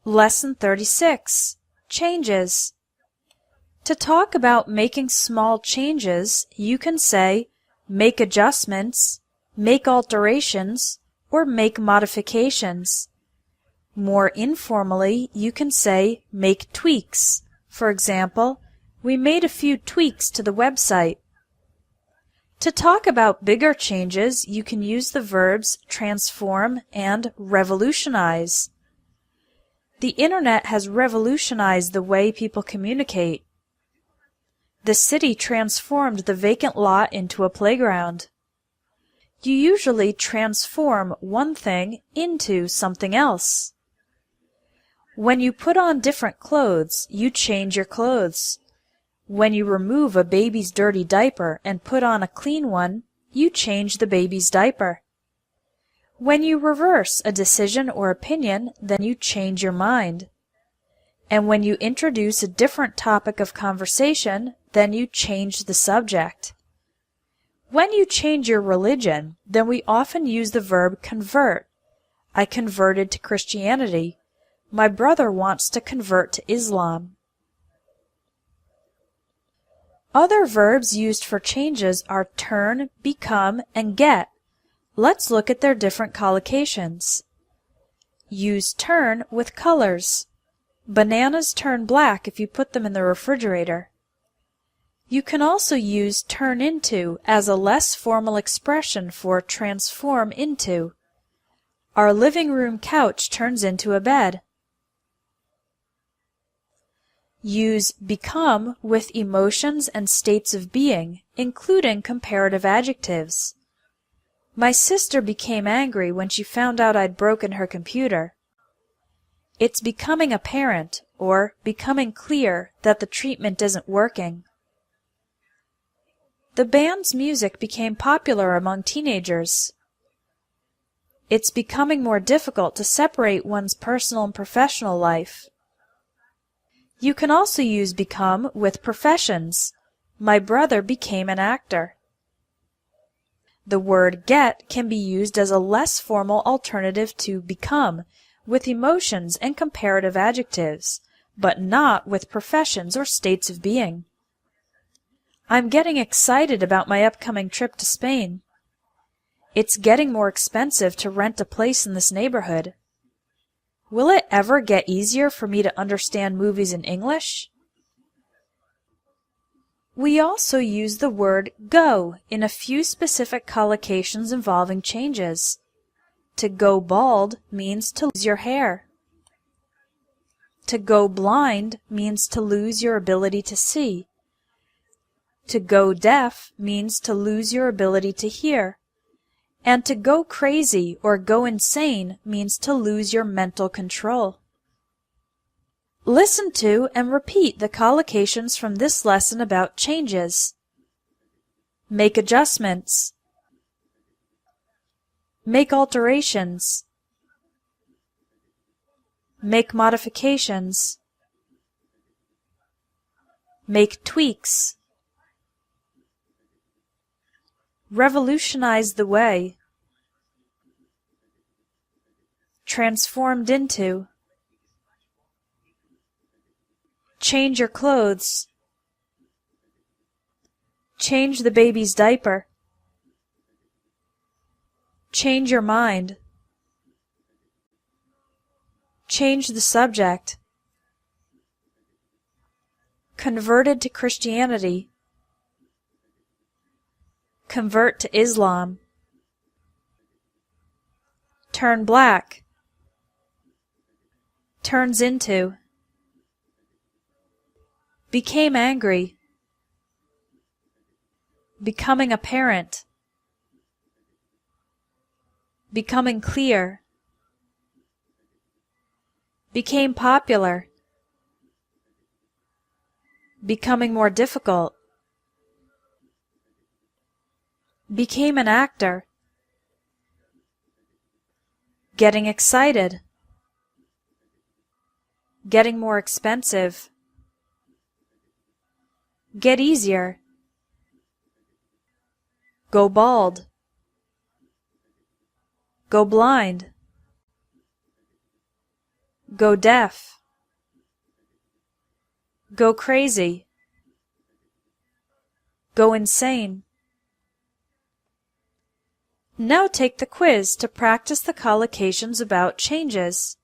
Lesson 36. Changes. To talk about making small changes, you can say make adjustments, make alterations, or make modifications. More informally, you can say make tweaks. For example, we made a few tweaks to the website. To talk about bigger changes, you can use the verbs transform and revolutionize. The Internet has revolutionized the way people communicate. The city transformed the vacant lot into a playground. You usually transform one thing into something else. When you put on different clothes, you change your clothes. When you remove a baby's dirty diaper and put on a clean one, you change the baby's diaper. When you reverse a decision or opinion, then you change your mind. And when you introduce a different topic of conversation, then you change the subject. When you change your religion, then we often use the verb convert. I converted to Christianity. My brother wants to convert to Islam. Other verbs used for changes are turn, become, and get. Let's look at their different collocations. Use turn with colors. Bananas turn black if you put them in the refrigerator. You can also use turn into as a less formal expression for transform into. Our living room couch turns into a bed. Use become with emotions and states of being, including comparative adjectives. My sister became angry when she found out I'd broken her computer. It's becoming apparent, or becoming clear, that the treatment isn't working. The band's music became popular among teenagers. It's becoming more difficult to separate one's personal and professional life. You can also use become with professions. My brother became an actor. The word get can be used as a less formal alternative to become, with emotions and comparative adjectives, but not with professions or states of being. I'm getting excited about my upcoming trip to Spain. It's getting more expensive to rent a place in this neighborhood. Will it ever get easier for me to understand movies in English? We also use the word go in a few specific collocations involving changes. To go bald means to lose your hair. To go blind means to lose your ability to see. To go deaf means to lose your ability to hear. And to go crazy or go insane means to lose your mental control. Listen to and repeat the collocations from this lesson about changes. Make adjustments. Make alterations. Make modifications. Make tweaks. Revolutionize the way. Transformed into. Change your clothes. Change the baby's diaper. Change your mind. Change the subject. Converted to Christianity. Convert to Islam. Turn black. Turns into. Became angry. Becoming apparent. Becoming clear. Became popular. Becoming more difficult. Became an actor. Getting excited. Getting more expensive. Get easier. Go bald. Go blind. go deaf, go crazy, go insane. Now take the quiz to practice the collocations about changes.